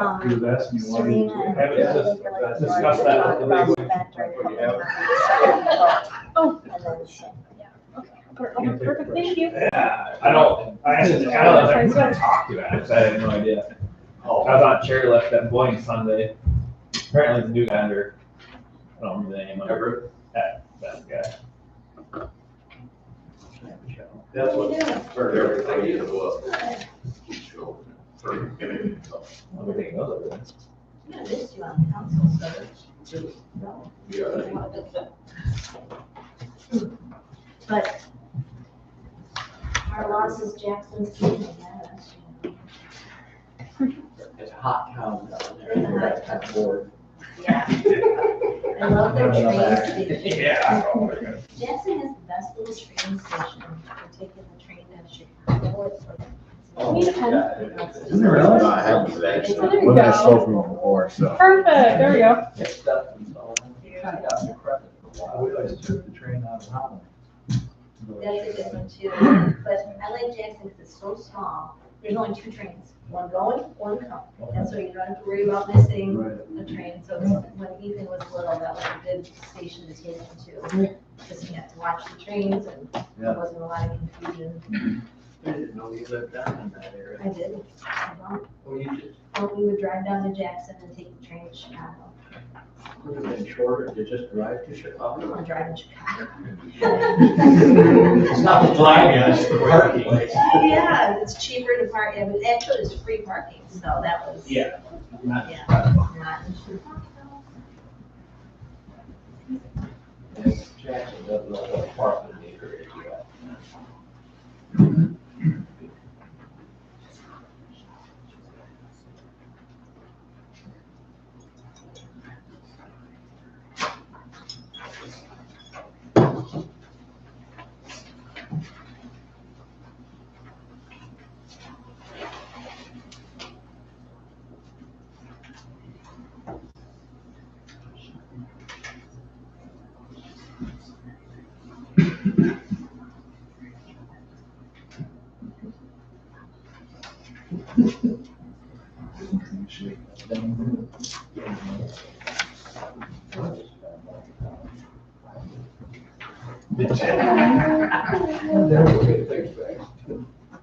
He was asking me why. Serena and Haven't discuss that with the league. Oh, And then she. okay, perfect, thank you. Yeah, I asked Kyle, I was like, who did I talk to? I had no idea. I was on chairlift that Boeing Sunday. Apparently the new guy under, I don't remember the name of it. That guy. That's what, for everything is what. Everything knows everything. I missed you on council, so. No. But our loss is Jackson's team. It's a hot town down there. That kind of board. Yeah. I love their train station. Yeah. Jackson has the best little train station. We're taking the train to Chicago. It's like. You need a pen? Isn't it really? I haven't today. Oh, there you When I go. sold from before, so. Perfect, there we go. It's stuff and so on. Kind of got some credit for a while. We always took the train out of Holland. That's a good one too. But I like Jackson because it's so small. There's only two trains, one going, one coming. And so you don't have to worry about missing Right. a train. So when Ethan was little, that was a good station to take him to. Because he had to watch the trains and there wasn't a lot of confusion. I didn't know you lived down in that area. I did. Oh, you did. We would drive down to Jackson and take the train to Chicago. Would have been shorter to just drive to I don't Chicago. want to drive in Chicago. It's not the driving, it's the parking. Yeah, it's cheaper to park. Yeah, but actually it's free parking, so that was. Yeah. Not Yeah. Chicago. Not in Chicago. Jackson doesn't know what parking meter is yet.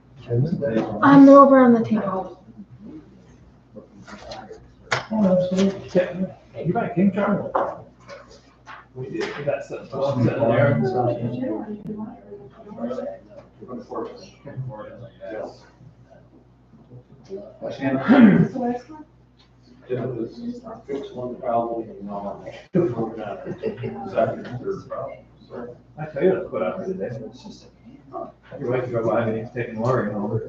They're over on the table. Oh, absolutely. You got King Charles. We did, we got some, sitting there. Fix one problem, you know. Second, third problem. I tell you what I put out for today. Your wife go by me, taking Lori home.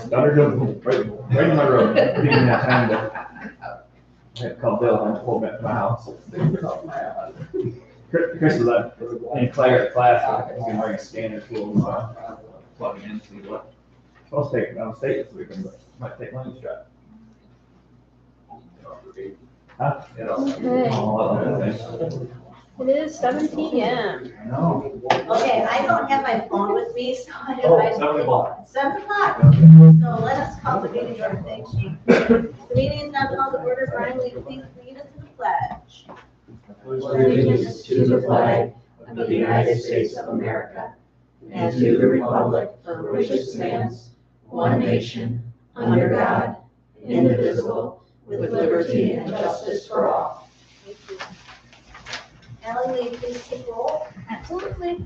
Started right in my road, didn't even have time to. I had to call Bill and pull back to my house. Chris was up in Claire at class, he's gonna bring a scanner tool, plug it in, see what. Supposed to take it out of state this weekend, but might take Lenny's truck. Huh? Okay. All other things. It is 7 PM. I know. Okay, I don't have my phone with me, so I Oh, advise. 7 o'clock. 7 o'clock. So let us call the meeting order. Thanks, Chief. The meeting is now called to order. Brian, will you please lead us in the pledge? Allegiance to the flag of the United States of America and to the republic for which it stands, one nation, under God, indivisible, with liberty and justice for all. Thank you. Ally, will you please take roll? Absolutely.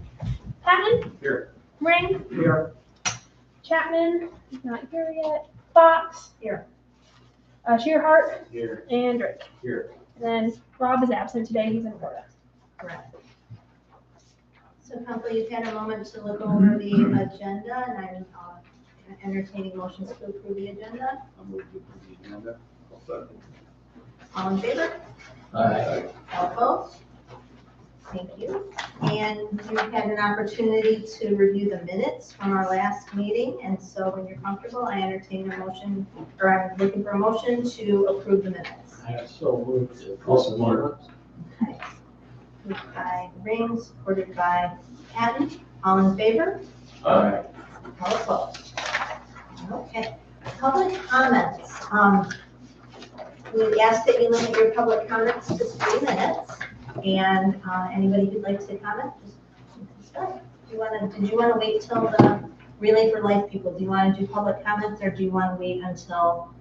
Patton? Here. Ring? Here. Chapman? Not here yet. Fox? Here. Shearhart? Here. And Drake. Here. And then Rob is absent today, he's in Florida. Correct. So council, you've had a moment to look over the agenda, and I'm entertaining motions to approve the agenda. All in favor? Aye. All opposed? Thank you. And you've had an opportunity to review the minutes from our last meeting, and so when you're comfortable, I entertain a motion, or I'm looking for a motion to approve the minutes. I so moved to. Also, Mark. Okay. Moved by Ring, supported by Patton. All in favor? Aye. All opposed? Okay. Public comments. We ask that you limit your public comments to 3 minutes. And anybody who'd like to comment, just start. Did you want to wait till the Relay for Life people? Do you want to do public comments, or do you want to wait until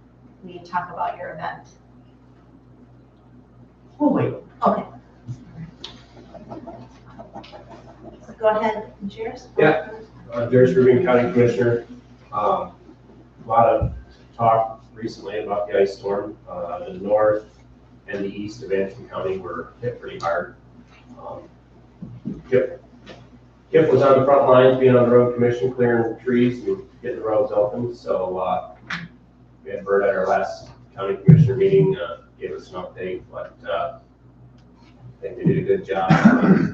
we talk about your event? Oh, wait. Okay. Go ahead, Jairus. Yeah. Jairus Rubin, County Commissioner. A lot of talk recently about the ice storm. The north and the east of Anderson County were hit pretty hard. Kip was on the front lines, being on the road commission, clearing trees and getting the roads open. So we had Bert at our last county commissioner meeting, gave us an update, but I think they did a good job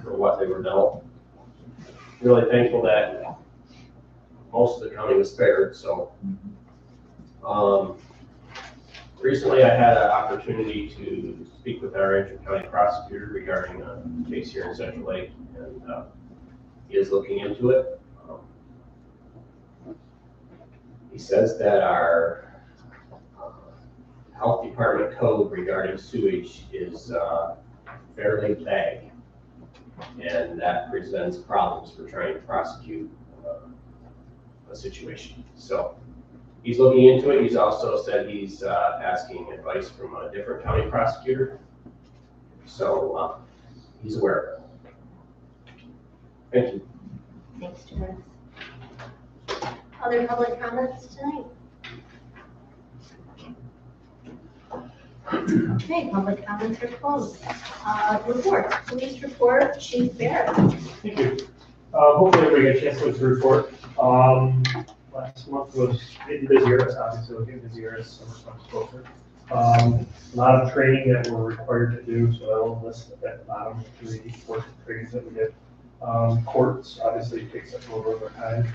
for what they were dealt. Really thankful that most of the county was spared. So recently I had an opportunity to speak with our Anderson County prosecutor regarding a case here in Central Lake, and he is looking into it. He says that our health department code regarding sewage is fairly vague, and that presents problems for trying to prosecute a situation. So he's looking into it. He's also said he's asking advice from a different county prosecutor. So he's aware of it. Thank you. Thanks, Jairus. Other public comments tonight? Okay, public comments are closed. Report, police report, Chief Barrett. Thank you. Hopefully everybody got a chance to look at the report. Last month was getting busier, it's obviously looking busier as summer comes closer. A lot of training that we're required to do, so I will list at the bottom the 3 course trainings that we did. Courts obviously takes up a little bit of our time.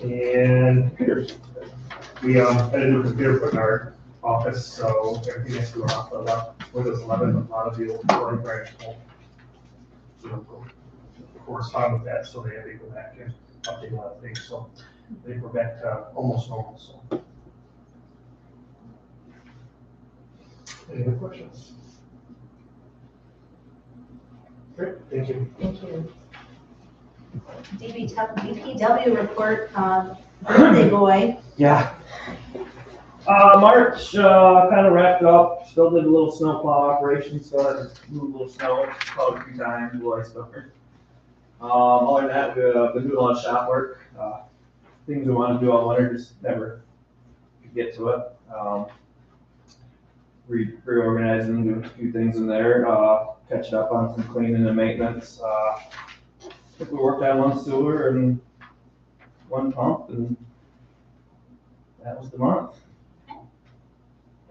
And computers. We had a new computer put in our office, so everything has to go off of Windows 11, a lot of the old boring branch will correspond with that, so they have to go back and update a lot of things. So I think we're back to almost normal. So, any other questions? Great, thank you. Thank you. DPW report, birthday boy. Yeah. March kind of wrapped up. Still did a little snowplow operation, so I just moved a little snow, plowed a few times, while I stuff. Other than that, we've been doing a lot of shop work. Things we want to do all winter, just never could get to it. Reorganizing, doing a few things in there, catching up on some cleaning and maintenance. I think we worked on 1 sewer and 1 pump, and that was the month.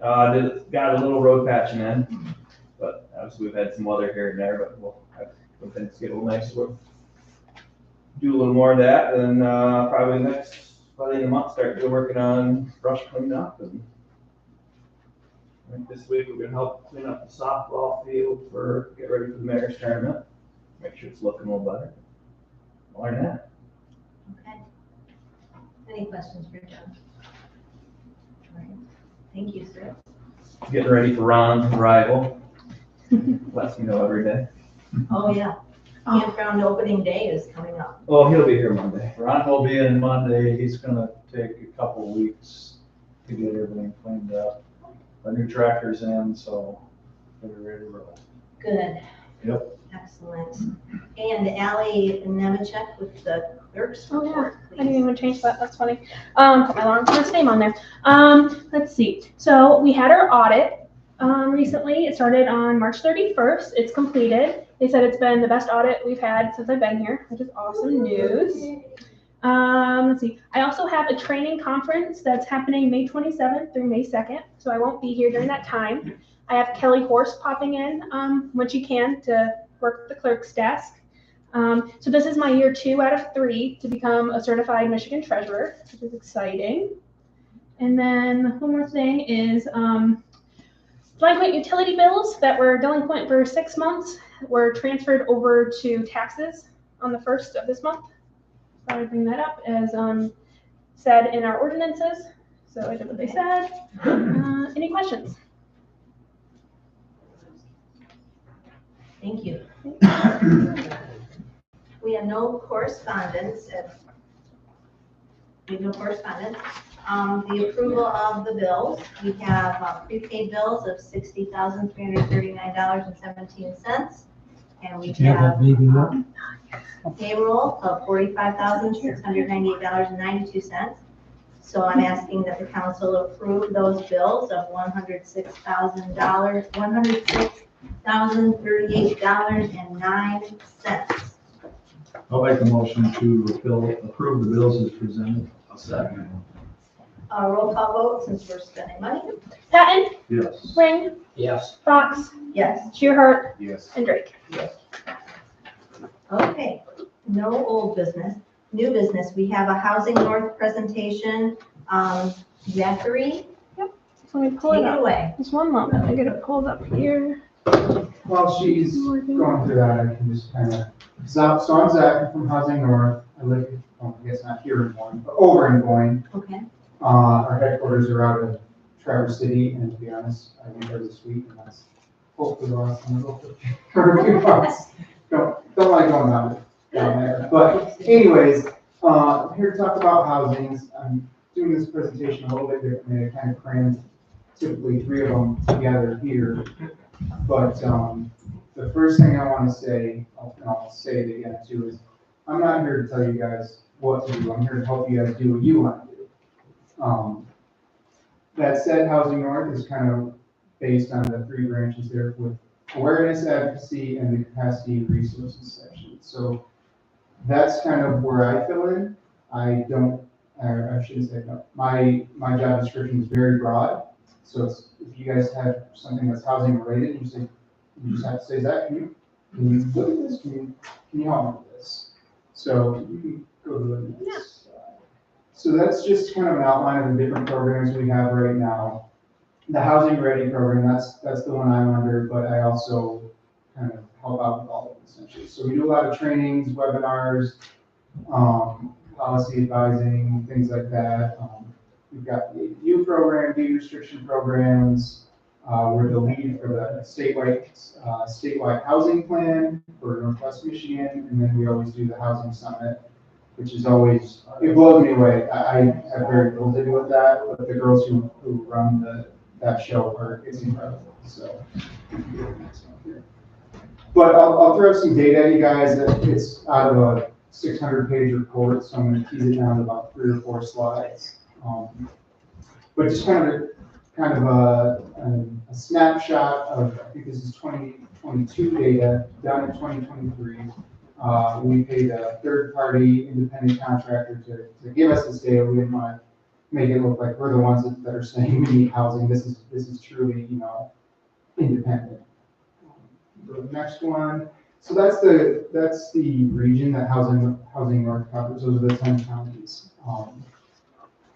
Got a little road patching in, but obviously we've had some weather here and there, but when things get a little nicer, we'll do a little more of that, and probably by the end of the month, start working on brush cleanup. And I think this week we're gonna help clean up the softball field get ready for the mayor's tournament. Make sure it's looking a little better. More than that. Okay. Any questions for John? All right. Thank you, sir. Getting ready for Ron's arrival. Lets me know every day. Oh, yeah. Campground opening day is coming up. Oh, he'll be here Monday. Ron will be in Monday. He's gonna take a couple weeks to get everything cleaned up. Our new tractor's in, so we're ready to roll. Good. Yep. Excellent. And Ally Nemechek with the clerk's Oh, yeah. report, I didn't please. even change that, that's funny. Put my long first name on there. Let's see, so we had our audit, recently. It started on March 31st, it's completed. They said it's been the best audit we've had since I've been here, which is awesome news. Let's see, I also have a training conference that's happening May 27th through May 2nd, so I won't be here during that time. I have Kelly Horse popping in, when she can to work the clerk's desk. So this is my year 2 out of 3 to become a certified Michigan treasurer, which is exciting. And then one more thing is delinquent utility bills that were delinquent for 6 months were transferred over to taxes on the 1st of this month. So I bring that up as said in our ordinances. So I did what they said. Any questions? Thank you. We have no correspondence. The approval of the bills. We have prepaid bills of $60,339.17. And we have payroll of $45,698.92. So I'm asking that the council approve those bills of $106,038.09. I'll make a motion to approve the bills as presented. I'll second. Roll call vote since we're spending money. Patton, Yes. Ring, Yes. Fox, Yes. Shearhart, Yes. and Drake. Okay, no old business. New business, we have a Housing North presentation. Zachary, So let me pull take it it up. away. Just one moment. I get it pulled up here. While she's going through that, I can just kind of, so I'm Zach from Housing North. I live, well, I guess not here in Boyne, but over in Boyne. Okay. Our headquarters are out of Traverse City, and to be honest, I went there this week, and that's hopefully the last time I go for a few months. Don't like going down there. But anyways, here to talk about housings. I'm doing this presentation a little bit differently. I kind of crammed typically 3 of them together here. But the first thing I want to say, I'll say it again too, is I'm not here to tell you guys what to do. I'm here to help you guys do what you want to do. That said, Housing North is kind of based on the 3 branches there with awareness, advocacy, and the capacity and resources section. So that's kind of where I fill in. I shouldn't say no. My job description is very broad. So if you guys have something that's housing related, you just have to say, Zach, can you look at this? Can you help me with this? So you can go to the next slide. So that's just kind of an outline of the different programs we have right now. The Housing Ready program, that's the one I'm under, but I also kind of help out with all of them essentially. So we do a lot of trainings, webinars, policy advising, things like that. We've got the ADU program, deed restriction programs. We're the lead for the statewide housing plan for Northwest Michigan, and then we always do the housing summit, which is always, it blows me away. I have very little to do with that, but the girls who run that show it's incredible. So, but I'll throw some data at you guys. It's out of a 600-page report, so I'm going to tease it down to about 3 or 4 slides. But just kind of a snapshot of, I think this is 2022 data done in 2023. We paid a third-party independent contractor to give us this data. We didn't want to make it look like we're the ones that are saying we need housing. This is truly, independent. Go to the next one. So that's the region that Housing North covers. Those are the 10 counties.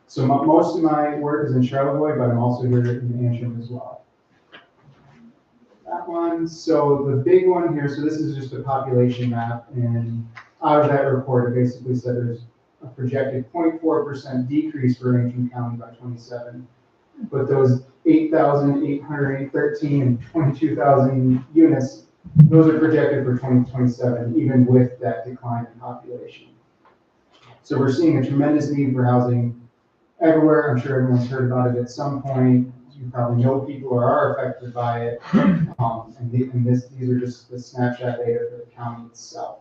So most of my work is in Charlevoix, but I'm also here in Antrim as well. That one. So the big one here. So this is just a population map, and out of that report, it basically said there's a projected 0.4% decrease for Antrim County by 27. But those 8,813 and 22,000 units, those are projected for 2027, even with that decline in population. So we're seeing a tremendous need for housing everywhere. I'm sure everyone's heard about it at some point. You probably know people who are affected by it. These are just the snapshot data for the county itself.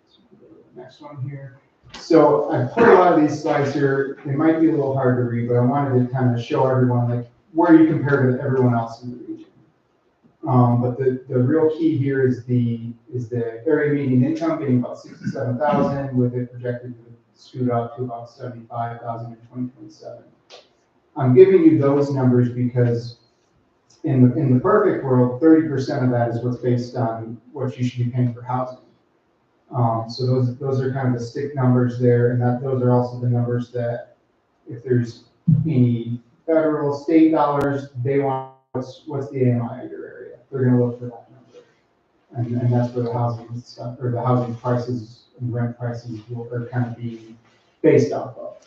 So we can go to the next one here. So I put a lot of these slides here. They might be a little hard to read, but I wanted to kind of show everyone like where you compare to everyone else in the region. But the real key here is the area median income being about 67,000, with it projected to scoot up to about 75,000 in 2027. I'm giving you those numbers because In the perfect world, 30% of that is what's based on what you should be paying for housing. So those are kind of the stick numbers there, and those are also the numbers that if there's any federal, state dollars, they want what's the AMI of your area. They're gonna look for that number. And that's where the housing stuff, or the housing prices and rent prices are kind of being based off of.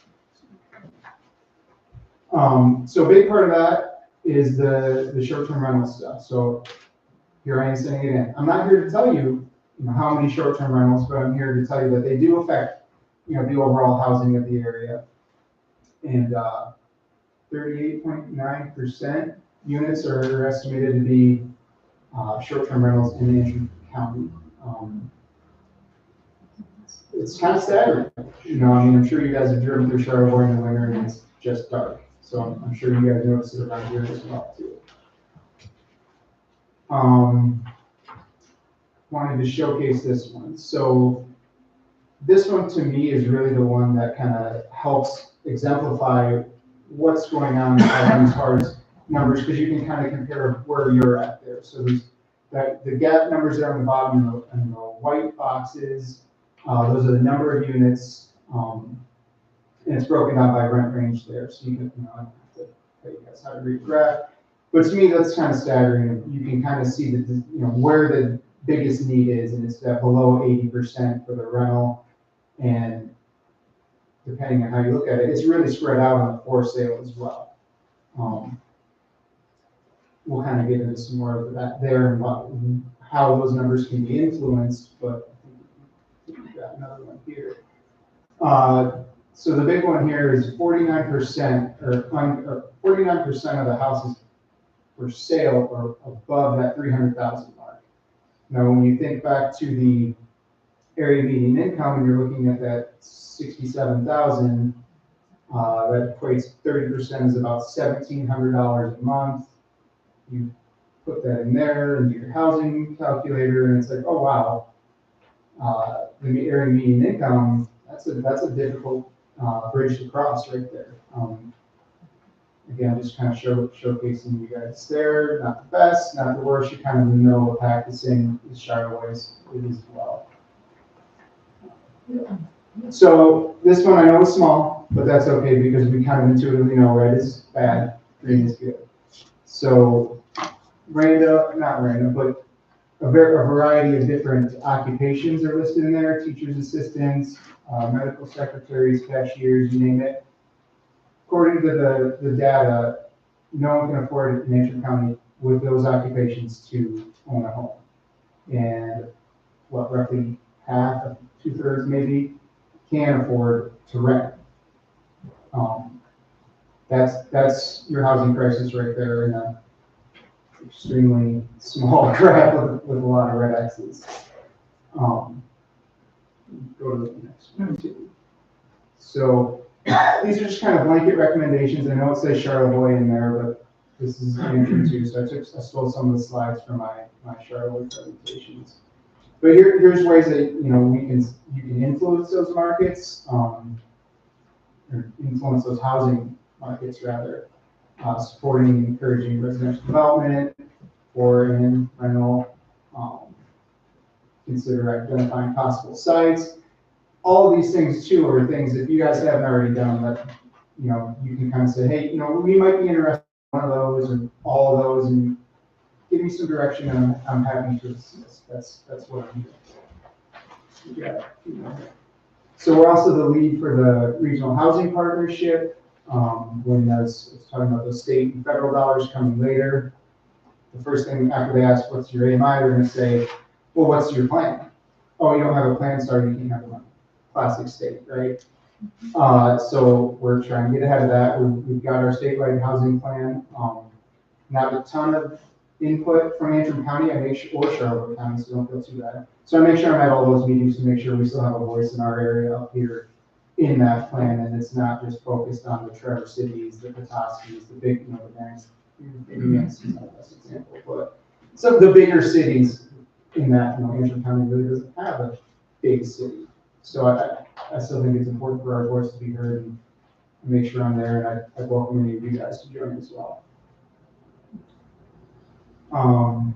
So a big part of that is the short-term rental stuff. So here I am saying it again. I'm not here to tell you, how many short-term rentals, but I'm here to tell you that they do affect, the overall housing of the area. And 38.9% units are estimated to be short-term rentals in Antrim County. It's kind of staggering. I'm sure you guys have driven through Charlevoix in the winter and it's just dark. So I'm sure you guys notice it around here as well too. Wanted to showcase this one. So this one to me is really the one that kind of helps exemplify what's going on as far as numbers, because you can kind of compare where you're at there. So there's the gap numbers there on the bottom and the white boxes. Those are the number of units, and it's broken down by rent range there. So you can, I don't have to tell you guys how to read the graph. But to me, that's kind of staggering. You can kind of see that, where the biggest need is, and it's that below 80% for the rental. And depending on how you look at it, it's really spread out on the for sale as well. We'll kind of get into some more of that there and how those numbers can be influenced, but I think we've got another one here. So the big one here is 49% or 49% of the houses for sale are above that 300,000 mark. Now, when you think back to the area median income, and you're looking at that 67,000, that equates 30% is about $1,700 a month. You put that in there into your housing calculator, and it's like, oh wow, the area median income, that's a difficult bridge to cross right there. Again, just kind of showcasing you guys there. Not the best, not the worst. You're kind of in the middle of the pack, the same as Charlevoix is as well. So this one I know is small, but that's okay because we kind of intuitively know red is bad, green is good. So not random, but a variety of different occupations are listed in there: teachers, assistants, medical secretaries, cashiers, you name it. According to the data, no one can afford it in Antrim County with those occupations to own a home. And roughly half, 2/3 maybe, can afford to rent. That's your housing crisis right there in a extremely small graph with a lot of red X's. Go to the next one too. So these are just kind of blanket recommendations. I know it says Charlevoix in there, but this is Antrim too. So I stole some of the slides from my Charlevoix presentations. But here's ways that you can influence those markets, or influence those housing markets rather. Supporting and encouraging residential development, foreign rental, consider identifying possible sites. All of these things too are things if you guys haven't already done that, you can kind of say, hey, we might be interested in one of those and all of those, and give me some direction, and I'm happy to assist. That's what I'm doing. Yeah. So we're also the lead for the Regional Housing Partnership. When it's talking about those state and federal dollars coming later, the first thing after they ask, what's your AMI, they're going to say, well, what's your plan? Oh, you don't have a plan, sorry, you can't have the money. Classic state, right? So we're trying to get ahead of that. We've got our statewide housing plan. Not a ton of input from Antrim County, or Charlevoix County, so don't feel too bad. So I make sure I'm at all those meetings to make sure we still have a voice in our area up here in that plan, and it's not just focused on the Traverse cities, the Petoskey's, the big, the banks. Maybe is not the best example, but some of the bigger cities in that, Antrim County really doesn't have a big city. So I still think it's important for our voice to be heard and make sure I'm there, and I welcome any of you guys to join as well. Now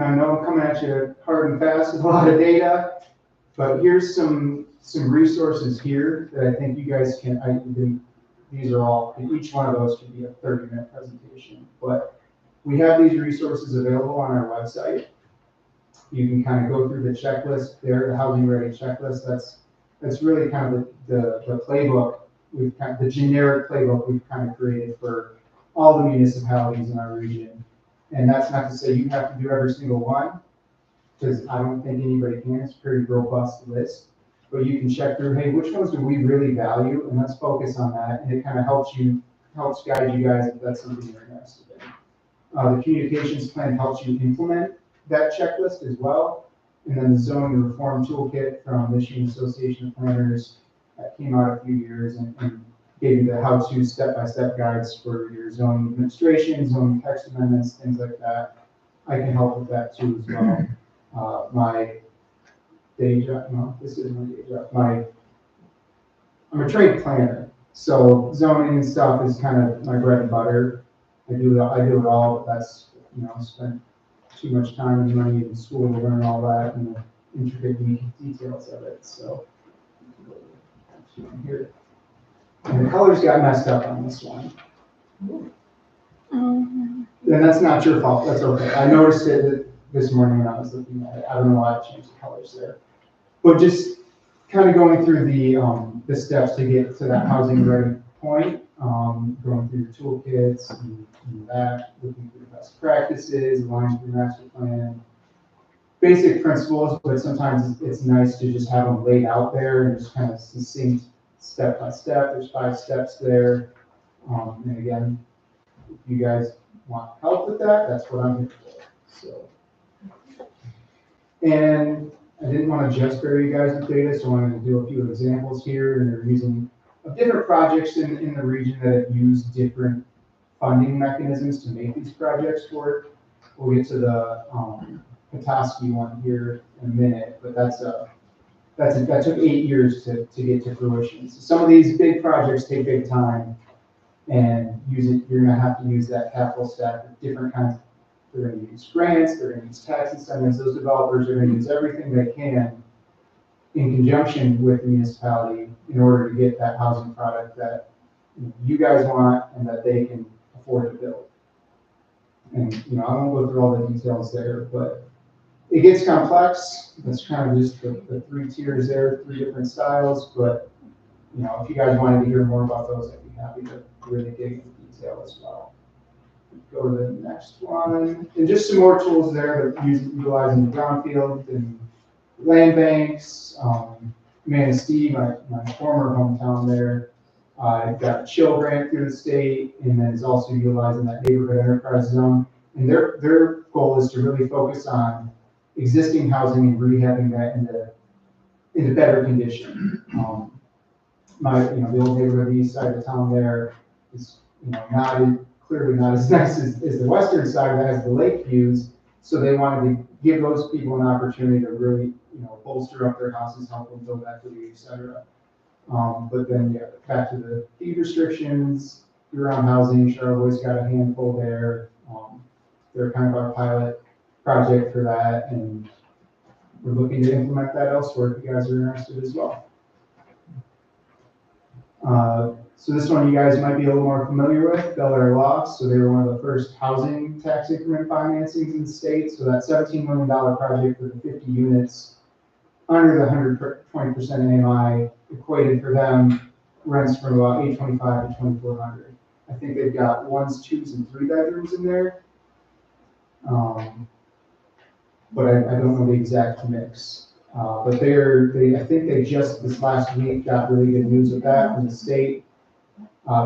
I know I'm coming at you hard and fast with a lot of data, but here's some resources here that I think you guys these are all, each one of those could be a 30-minute presentation, but we have these resources available on our website. You can kind of go through the checklist there, the Housing Ready checklist. That's really kind of the playbook, the generic playbook we've kind of created for all the municipalities in our region. And that's not to say you have to do every single one, because I don't think anybody can. It's a pretty robust list. But you can check through, hey, which ones do we really value? And let's focus on that. And it kind of helps guide you guys if that's something you're interested in. The communications plan helps you implement that checklist as well. And then the zoning reform toolkit from Michigan Association of Planners that came out a few years and gave you the how-to step-by-step guides for your zoning administration, zoning text amendments, things like that. I can help with that too as well. My day job, no, this is my day job. I'm a trained planner, so zoning and stuff is kind of my bread and butter. I do it all, but that's, spent too much time and money in school to learn all that and the intricate details of it. So here, and the colors got messed up on this one. And that's not your fault. That's okay. I noticed it this morning when I was looking at it. I don't know why I changed the colors there, but just kind of going through the steps to get to that housing ready point. Going through your toolkits and that, looking through the best practices, aligning with your master plan, basic principles, but sometimes it's nice to just have them laid out there and just kind of succinct step by step. There's 5 steps there. And again, if you guys want help with that, that's what I'm here for. So, and I didn't want to just bury you guys with data, so I wanted to do a few examples here, and they're using different projects in the region that have used different funding mechanisms to make these projects work. We'll get to the Petoskey one here in a minute, but that took 8 years to get to fruition. So some of these big projects take big time, and you're gonna have to use that capital stack with different kinds. They're gonna use grants, they're gonna use tax incentives. Those developers are gonna use everything they can in conjunction with the municipality in order to get that housing product that you guys want and that they can afford to build. And I won't go through all the details there, but it gets complex. That's kind of just the 3 tiers there, 3 different styles. But if you guys wanted to hear more about those, I'd be happy to really dig into detail as well. Go to the next one, and just some more tools there that utilizing the brownfield and land banks. Manistee, my former hometown there, got a chill grant through the state, and then is also utilizing that neighborhood enterprise zone. And their goal is to really focus on existing housing and rehabbing that into better condition. The old neighborhood east side of town there is clearly not as nice as the western side that has the lake views. So they wanted to give those people an opportunity to really, bolster up their houses, help them build equity, et cetera. But then, back to the deed restrictions, year-round housing, Charlevoix's got a handful there. They're kind of our pilot project for that, and we're looking to implement that elsewhere if you guys are interested as well. So this one you guys might be a little more familiar with, Bel Air Lofts. So they were one of the first housing tax increment financings in the state. So that $17 million project with the 50 units under the 120% AMI equated for them rents from about $825 to $2,400. I think they've got 1s, 2s, and 3 bedrooms in there. But I don't know the exact mix. But I think they just this last week got really good news of that from the state.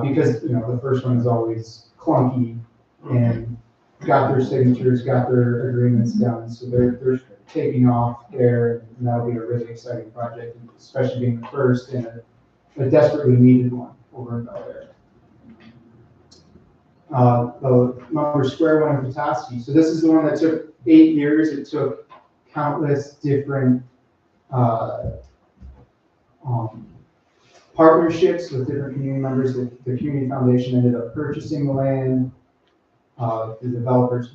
Because the first one is always clunky, and got their signatures, got their agreements done, so they're taking off there, and that'll be a really exciting project, especially being the first and a desperately needed one over in Bel Air. The Lumber Square one in Petoskey. So this is the one that took 8 years. It took countless different partnerships with different community members. The community foundation ended up purchasing the land. The developers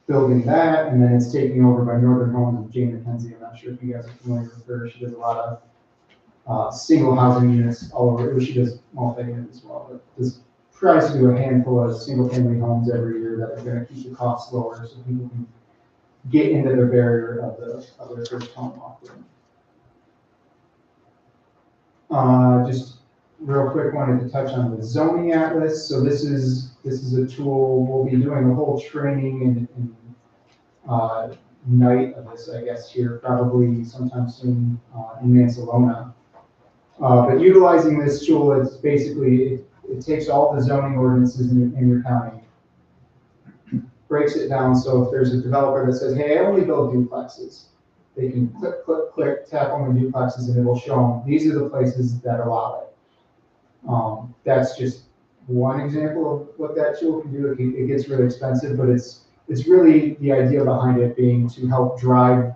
building that, and then it's taking over by Northern Homes with Jane McKenzie. I'm not sure if you guys are familiar with her. She does a lot of single housing units all over. She does multi-unit as well, but this tries to do a handful of single-family homes every year that are going to keep the costs lower, so people can get into the barrier of their first home offering. Just real quick, wanted to touch on the zoning atlas. So this is a tool. We'll be doing a whole training and night of this, I guess, here probably sometime soon in Mansalona. But utilizing this tool, it's basically it takes all the zoning ordinances in your county, breaks it down. So if there's a developer that says, "Hey, I only build duplexes," they can click, click, click, tap on the duplexes, and it will show them these are the places that allow it. That's just one example of what that tool can do. It gets really expensive, but it's really the idea behind it being to help drive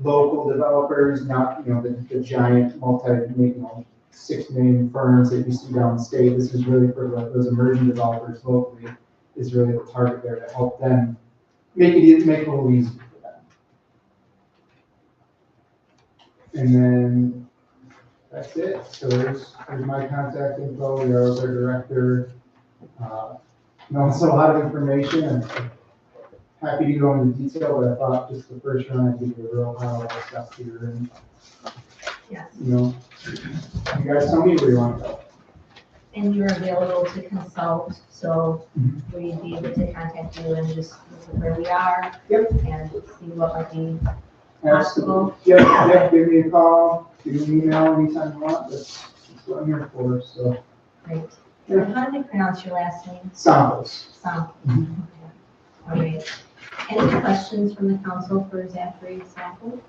local developers, not the giant $6 million firms that you see down the state. This is really for those emerging developers locally. Is really the target there to help them make it a little easier for them. And then that's it. So there's my contact info. There's our director. It's a lot of information, and I'm happy to go into detail, but I thought just the first run I'd give you a real high level stuff here. And Yes. you guys tell me where you want to go. And you're available to consult, so we'd be able to contact you and just look at where we are. Yep. And see what might be Absolutely. possible. Yeah, give me a call, give me an email anytime you want. That's what I'm here for. So. Great. Yeah. How do we pronounce your last name? Samples. Samples. Okay. All right. Any questions from the council for Zachary Samples?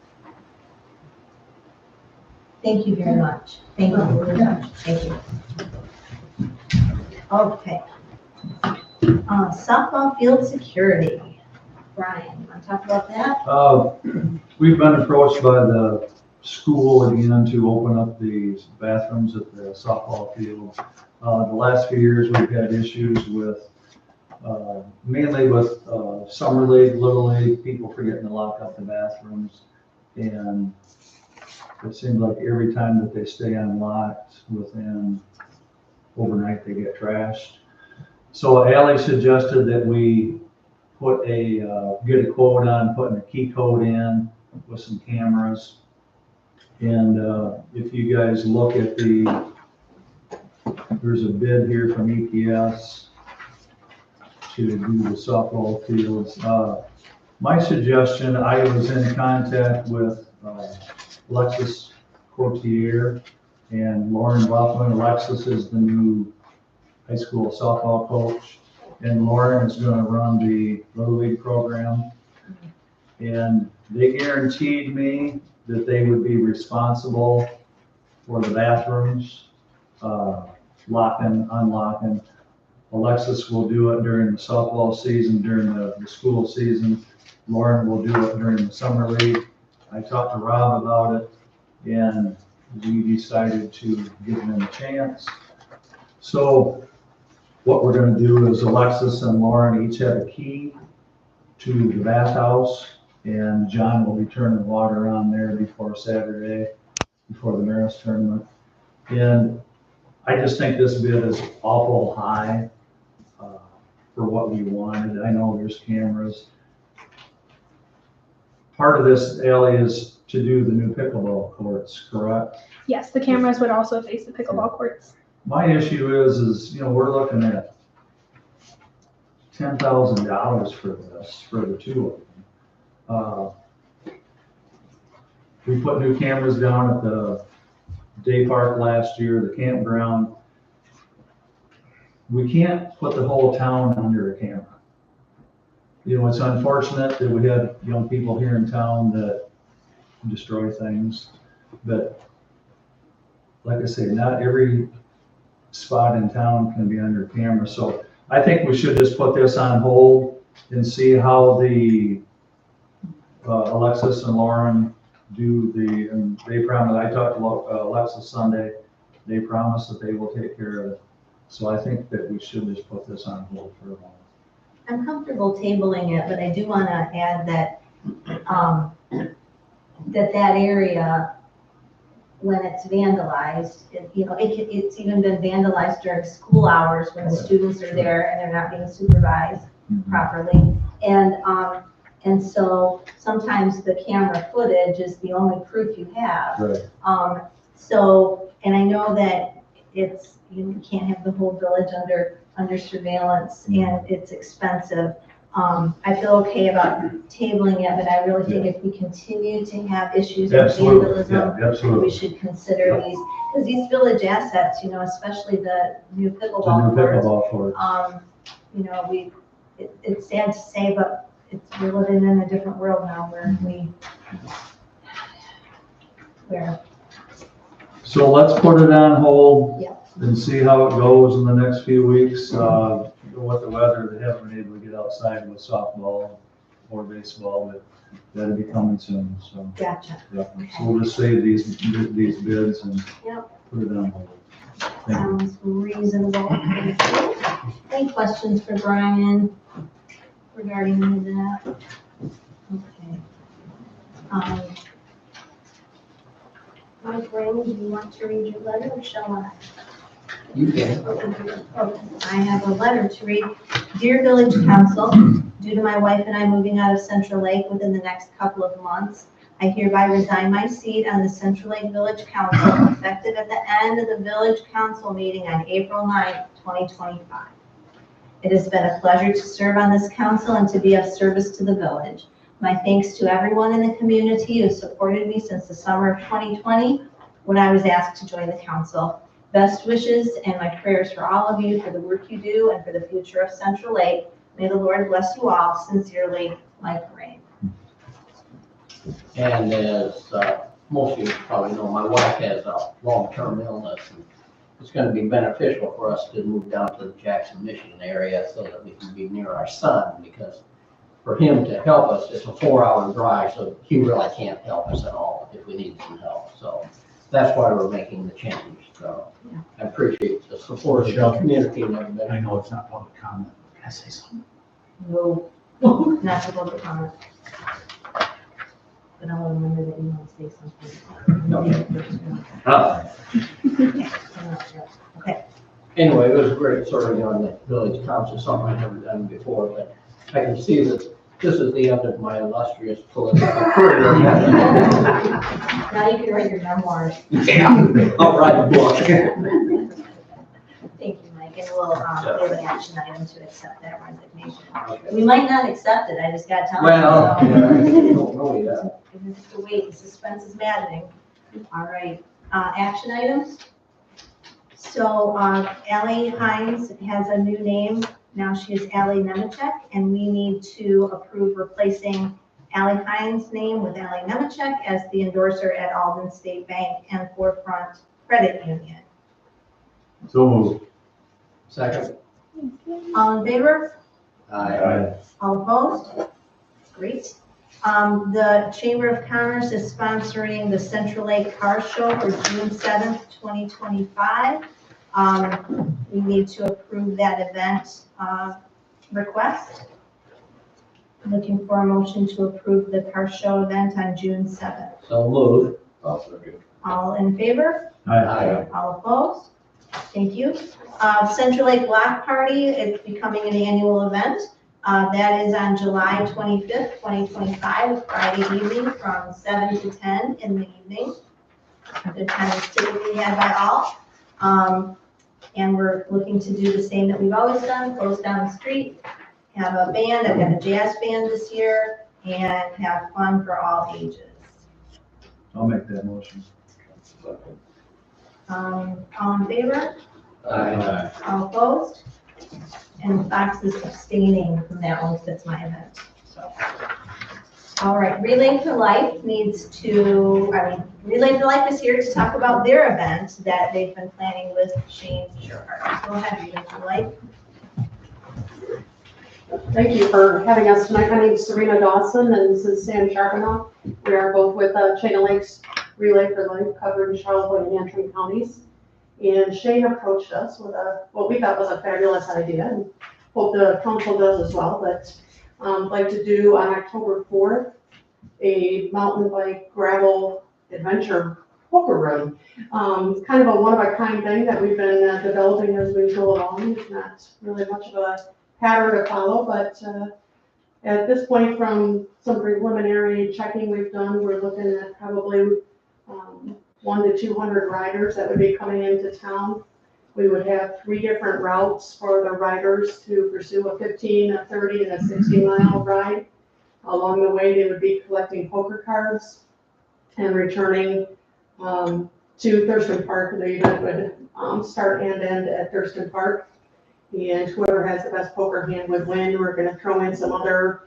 Thank you very much. Thank you very much. Thank you. Okay. Softball field security. Brian, you want to talk about that? We've been approached by the school again to open up these bathrooms at the softball field. The last few years, we've had issues with, mainly with summer league, little league, people forgetting to lock up the bathrooms. And it seems like every time that they stay unlocked, within overnight, they get trashed. So Ally suggested that we put get a quote on putting a key code in with some cameras. And if you guys look at there's a bid here from EPS to do the softball fields. My suggestion, I was in contact with Alexis Courtier and Lauren Buffman. Alexis is the new high school softball coach, and Lauren is going to run the Little League program. And they guaranteed me that they would be responsible for the bathrooms, locking, unlocking. Alexis will do it during the softball season, during the school season. Lauren will do it during the summer league. I talked to Rob about it, and we decided to give them a chance. So what we're going to do is Alexis and Lauren each have a key to the bathhouse, and John will be turning water on there before Saturday, before the Maris tournament. And I just think this bid is awful high for what we wanted. I know there's cameras. Part of this, Ally, is to do the new pickleball courts, correct? Yes, the cameras would also face the pickleball courts. My issue is we're looking at $10,000 for this, for the two of them. We put new cameras down at the day park last year, the campground. We can't put the whole town under a camera. It's unfortunate that we have young people here in town that destroy things, but like I say, not every spot in town can be under camera. So I think we should just put this on hold and see how the Alexis and Lauren do and they promised, I talked to Alexis Sunday, they promised that they will take care of it. So I think that we should just put this on hold for a moment. I'm comfortable tabling it, but I do want to add that, that area, when it's vandalized, it's even been vandalized during school hours when the students are there and they're not being supervised properly. And so sometimes the camera footage is the only proof you have. Right. So, and I know that it's, you can't have the whole village under surveillance and it's expensive. I feel okay about tabling it, but I really think if we continue to have issues with Absolutely, vandalism, yeah, absolutely. we should consider these, because these village assets, you know, especially the new The new pickleball courts, pickleball court. you know, it's sad to say, but we're living in a different world now where So let's put it on hold. Yeah. And see how it goes in the next few weeks. What the weather, they haven't been able to get outside with softball or baseball, but that'll be coming soon, so. Gotcha. Yeah. So we'll just save these bids and Yep. put it on hold. Thank you. Sounds reasonable. Any questions for Brian regarding any of that? Okay. Mike Raymond, do you want to read your letter or shall I? You can. I have a letter to read. Dear Village Council, due to my wife and I moving out of Central Lake within the next couple of months, I hereby resign my seat on the Central Lake Village Council effective at the end of the Village Council meeting on April 9th, 2025. It has been a pleasure to serve on this council and to be of service to the village. My thanks to everyone in the community who supported me since the summer of 2020 when I was asked to join the council. Best wishes and my prayers for all of you for the work you do and for the future of Central Lake. May the Lord bless you all. Sincerely, Mike Rain. And as most of you probably know, my wife has a long-term illness. And it's going to be beneficial for us to move down to the Jackson, Michigan area so that we can be near our son, because for him to help us, it's a 4-hour drive, so he really can't help us at all if we need some help. So that's why we're making the change. So I appreciate the support of the community and everybody. I know it's not public comment. Can I say something? No, not supposed to comment. But I want to remember that you want to say something. Okay. Anyway, it was great serving on the village council, something I've never done before, but I can see that this is the end of my illustrious political career. Now you can write your memoirs. Yeah, I'll write a book. Thank you, Mike, and we'll give an action item to accept that resignation. We might not accept it, I just got to tell you. Well, I don't know yet. You have to wait, the suspense is maddening. All right, action items. So Allie Hines has a new name. Now she is Allie Nemechek, and we need to approve replacing Allie Hines' name with Allie Nemechek as the endorser at Alden State Bank and Forefront Credit Union. So moved. Second. All in favor? Aye. All opposed? Great. The Chamber of Commerce is sponsoring the Central Lake Car Show for June 7th, 2025. We need to approve that event request. Looking for a motion to approve the car show event on June 7th. So moved. All in favor? Aye. All opposed? Thank you. Central Lake Block Party is becoming an annual event. That is on July 25th, 2025, Friday evening from 7 to 10 in the evening. The time is typically had by all. And we're looking to do the same that we've always done, close down the street, have a band, I've got a jazz band this year, and have fun for all ages. I'll make that motion. All in favor? Aye. All opposed? And Fox is abstaining from that one because it's my event, so. All right, Relay for Life Relay for Life is here to talk about their event that they've been planning with Shane Sherhart. Go ahead, Relay for Life. Thank you for having us tonight. My name is Serena Dawson and this is Sam Charbonneau. We are both with Chain of Lakes Relay for Life covering Charlevoix and Antrim counties. And Shane approached us with what we thought was a fabulous idea. And hope the council does as well, but, like to do on October 4th, a mountain bike gravel adventure poker run. Kind of a one-of-a-kind thing that we've been developing as we go along. It's not really much of a pattern to follow, but at this point, from some preliminary checking we've done, we're looking at probably 100 to 200 riders that would be coming into town. We would have 3 different routes for the riders to pursue: a 15, a 30, and a 60-mile ride. Along the way, they would be collecting poker cards and returning to Thurston Park. The event would start and end at Thurston Park. And whoever has the best poker hand would win. We're gonna throw in some other,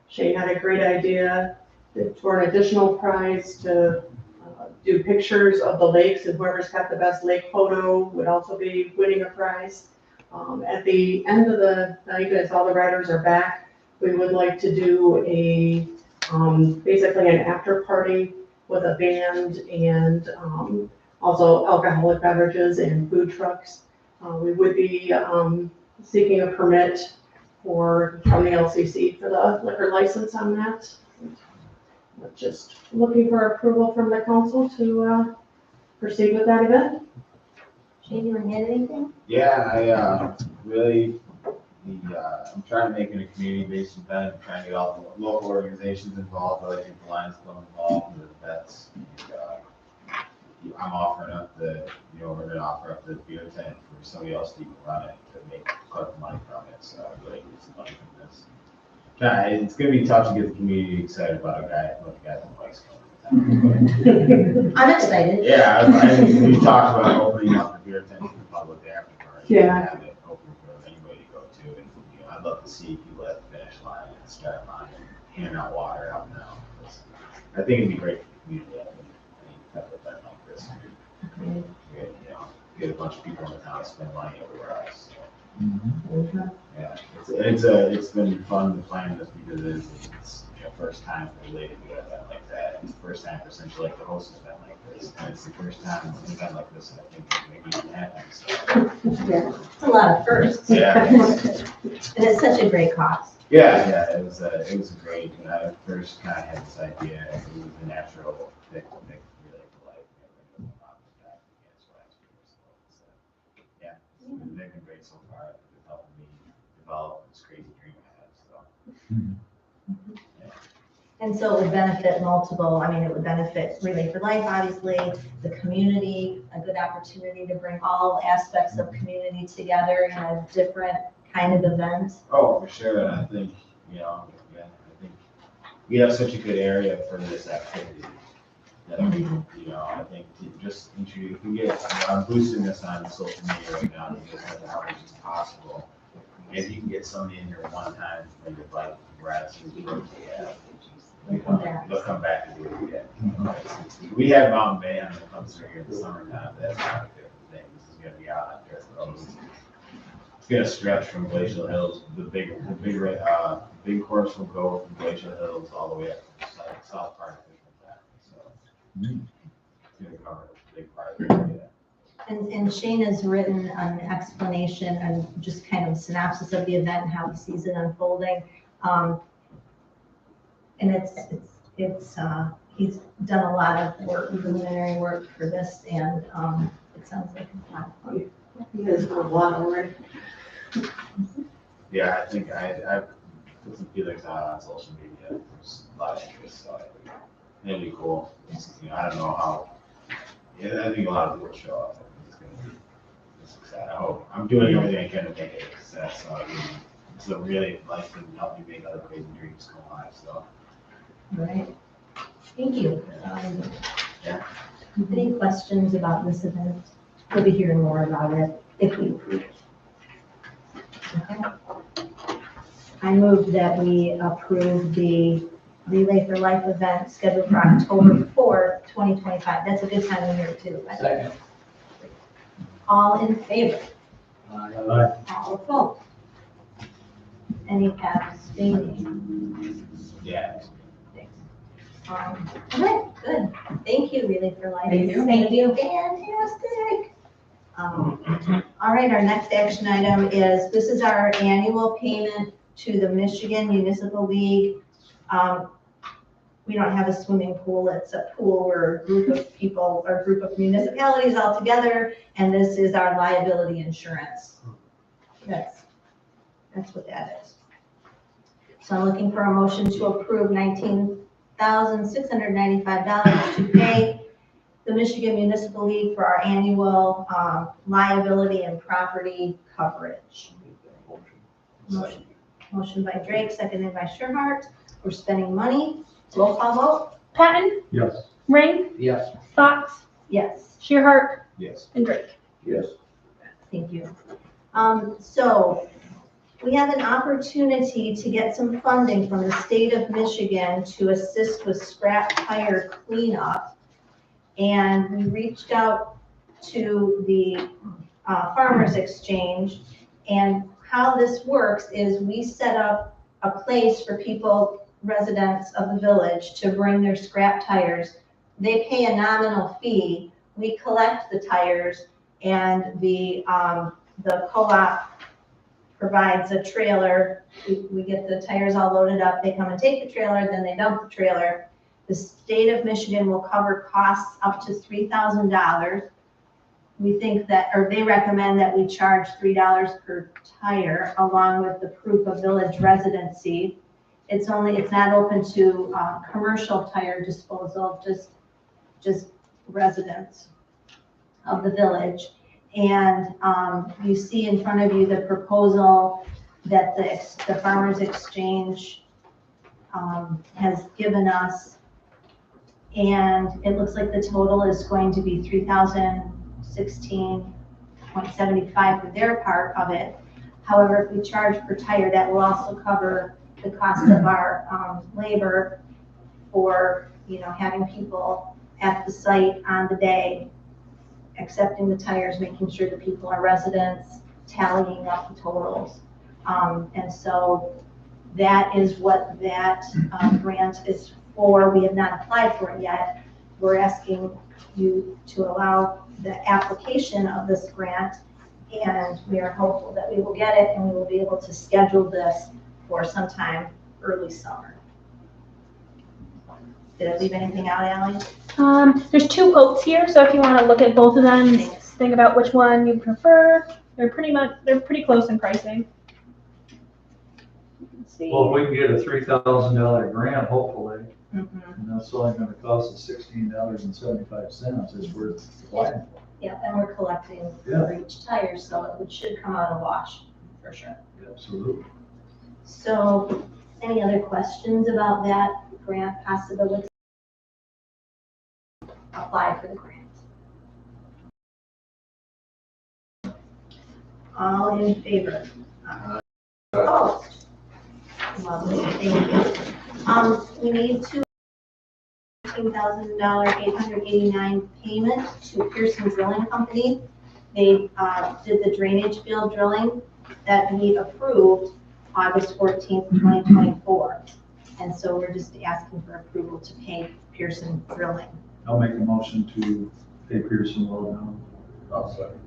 Shane had a great idea for an additional prize to do pictures of the lakes, and whoever's got the best lake photo would also be winning a prize. At the end of the night, as all the riders are back, we would like to do a, basically an after party with a band and also alcoholic beverages and food trucks. We would be seeking a permit from the LCC for the liquor license on that. Just looking for approval from the council to proceed with that event. Shane, you want to add anything? Yeah, I really, I'm trying to make it a community-based event. I'm trying to get all the local organizations involved. I think the Lions Club involved, the vets. I'm offering up we're going to offer up the beer tent for somebody else to even run it to make collect money from it. So I really need some money from this. It's going to be tough to get the community excited about a guy that likes going. I'm excited. Yeah, we talked about opening up the beer tent to the public afterwards. Yeah. Have it open for anybody to go to, and I'd love to see people at the finish line and start line and hand out water out now. I think it'd be great for the community. I think type of event like this. Get a bunch of people in the town to spend money everywhere else. So. Yeah, it's been fun to plan this because it's first time related to an event like that. It's the first time for Central Lake to host an event like this, and it's the first time an event like this I think maybe can happen. So. Yeah, it's a lot of firsts. Yeah. And it's such a great cause. Yeah, it was great. When I first kind of had this idea, it was a natural thing to make really to life. They've been great so far. They've helped me develop this crazy dream I have. So. Yeah. And so it would benefit multiple, it would benefit Relay for Life, obviously, the community, a good opportunity to bring all aspects of community together in a different kind of event. Oh, for sure. And I think, I think we have such a good area for this activity that, I think just introduce, I'm boosting this on social media right now to get as much as possible. If you can get somebody in here one time and you're like, they'll come back and do it again. We have Mountain Bay on the comes through here in the summertime. That's not a different thing. This is going to be out on Dirt Roads. It's going to stretch from Glacial Hills. The big course will go from Glacial Hills all the way up to the south part of Fishman Valley. So it's going to cover a big part of the area. And Shane has written an explanation and just kind of synopsis of the event and how he sees it unfolding. And he's done a lot of preliminary work for this, and it sounds like a lot of fun. He has done a lot already. Yeah, I think I've put some feelings out on social media. There's a lot of interest, so it'll be cool. I don't know how. Yeah, I think a lot of people will show up. It's going to be a success. I hope. I'm doing everything I can to make it a success. So it's a really life and help me make other crazy dreams come alive. So. All right. Thank you. Yeah. Any questions about this event? We'll be hearing more about it if we approve it. Okay. I move that we approve the Relay for Life event scheduled for October 4th, 2025. That's a good time of year too. Second. All in favor? Aye. All opposed? Any abstaining? Yeah. Okay, good. Thank you, Relay for Life. Thank you. Thank you. Fantastic. All right, our next action item is, this is our annual payment to the Michigan Municipal League. We don't have a swimming pool, it's a pool where a group of people, or a group of municipalities all together, and this is our liability insurance. That's what that is. So I'm looking for a motion to approve $19,695 to pay the Michigan Municipal League for our annual liability and property coverage. Motion by Drake, seconded by Sherhart. We're spending money. Roll call vote? Patton, Yes. Ring, Yes. Fox, Yes. Shearhart, Yes. and Drake. Yes. Thank you. So we have an opportunity to get some funding from the state of Michigan to assist with scrap tire cleanup. And we reached out to the Farmers Exchange, and how this works is we set up a place for people, residents of the village, to bring their scrap tires. They pay a nominal fee. We collect the tires, and the co-op provides a trailer. We get the tires all loaded up. They come and take the trailer, then they dump the trailer. The state of Michigan will cover costs up to $3,000. We think that, or they recommend that we charge $3 per tire along with the proof of village residency. It's not open to commercial tire disposal, just residents of the village. And you see in front of you the proposal that the Farmers Exchange has given us. And it looks like the total is going to be $3,016.75 for their part of it. However, if we charge per tire, that will also cover the cost of our labor for, having people at the site on the day, accepting the tires, making sure the people are residents, tallying up the totals. And so that is what that grant is for. We have not applied for it yet. We're asking you to allow the application of this grant, and we are hopeful that we will get it and we will be able to schedule this for sometime early summer. Did I leave anything out, Ally? There's two quotes here, so if you want to look at both of them, Thanks. think about which one you prefer. They're pretty close in pricing. Let's see. Well, if we can get a $3,000 grant, hopefully, Mhm. and that's only gonna cost us $16.75, it's worth applying for. Yeah, and we're collecting Yeah. for each tire, so it should come out a wash, for sure. Absolutely. So, any other questions about that grant possibility? Apply for the grant. All in favor? Opposed? Lovely, thank you. We need to $15,000, $889 payment to Pearson Drilling Company. They did the drainage field drilling that we approved August 14th, 2024. And so we're just asking for approval to pay Pearson Drilling. I'll make a motion to pay Pearson well down. I'll second.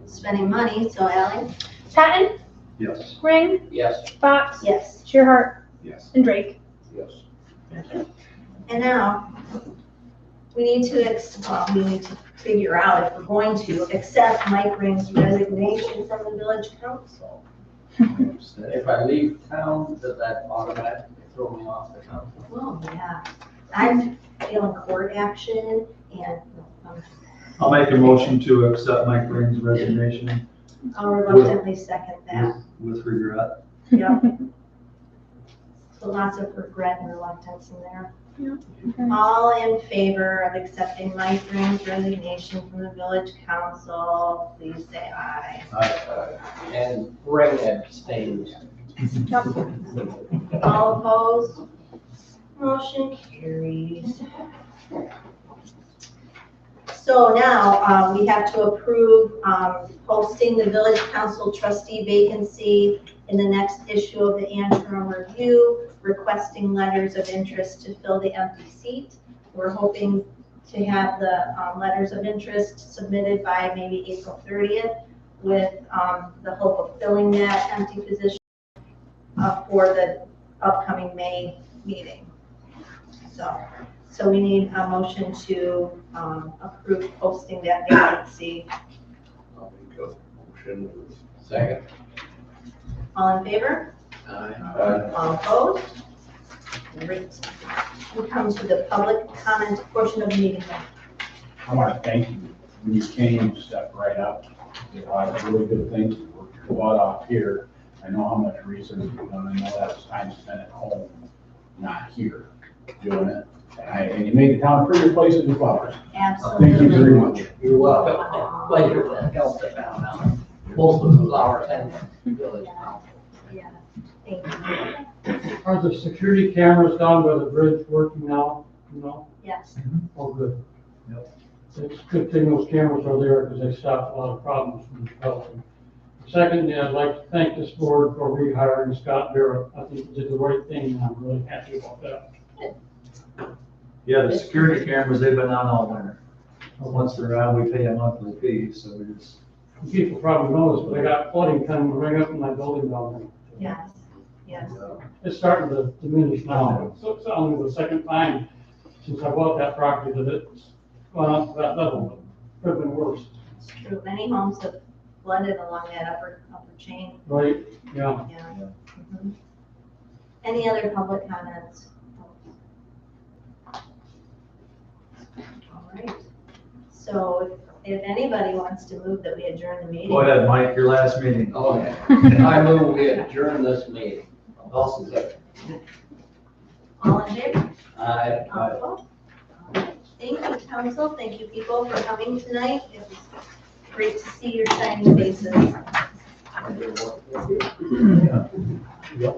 Spending money, so Ally? Patton, Yes. Ring, Yes. Fox, Yes. Shearhart, Yes. and Drake. Yes. And now, we need to figure out if we're going to accept Mike Ring's resignation from the village council. If I leave town, does that automatically throw me off the council? Oh, yeah. I'm feeling court action and I'll make a motion to accept Mike Ring's resignation I'll reluctantly second that. with regret. Yep. So lots of regret and reluctance in there. All in favor of accepting Mike Ring's resignation from the village council, please say aye. And Ray abstained. All opposed? Motion carries. So now, we have to approve posting the village council trustee vacancy in the next issue of the interim review, requesting letters of interest to fill the empty seat. We're hoping to have the letters of interest submitted by maybe April 30th. with the hope of filling that empty position for the upcoming May meeting. So we need a motion to approve posting that vacancy. I'll make a motion. Second. All in favor? All opposed? Great. We come to the public comment portion of the meeting. I want to thank you. When you came, you stepped right up. Did a lot of really good things. You worked your butt off here. I know how much research you've done. I know that was time spent at home, not here, doing it. And you made the town a prettier place than flowers. Absolutely. Thank you very much. You're welcome. Pleasure to help the town out. Most of the flowers and village council. Yeah, thank you. Are the security cameras down by the bridge working now? No? Yes. Oh, good. It's a good thing those cameras are there because they stop a lot of problems from developing. Secondly, I'd like to thank this board for rehiring Scott Barrett. I think he did the right thing, and I'm really happy about that. Yeah, the security cameras, they've been on all winter. Once they're on, we pay a monthly fee, so we just. People probably know this, but I got flooding coming right up in my building down there. Yes, yes. It's starting to diminish now. So it's only the second time since I bought that property that it's gone up to that level. Could have been worse. It's true. Many homes have flooded along that upper chain. Right, yeah. Yeah. Mhm. Any other public comments? All right. So if anybody wants to move that we adjourn the meeting. Go ahead, Mike, your last meeting. Okay. I move we adjourn this meeting. Also second. All in favor? Aye. All opposed? Thank you, council. Thank you, people, for coming tonight. It was great to see your shining faces. Yeah.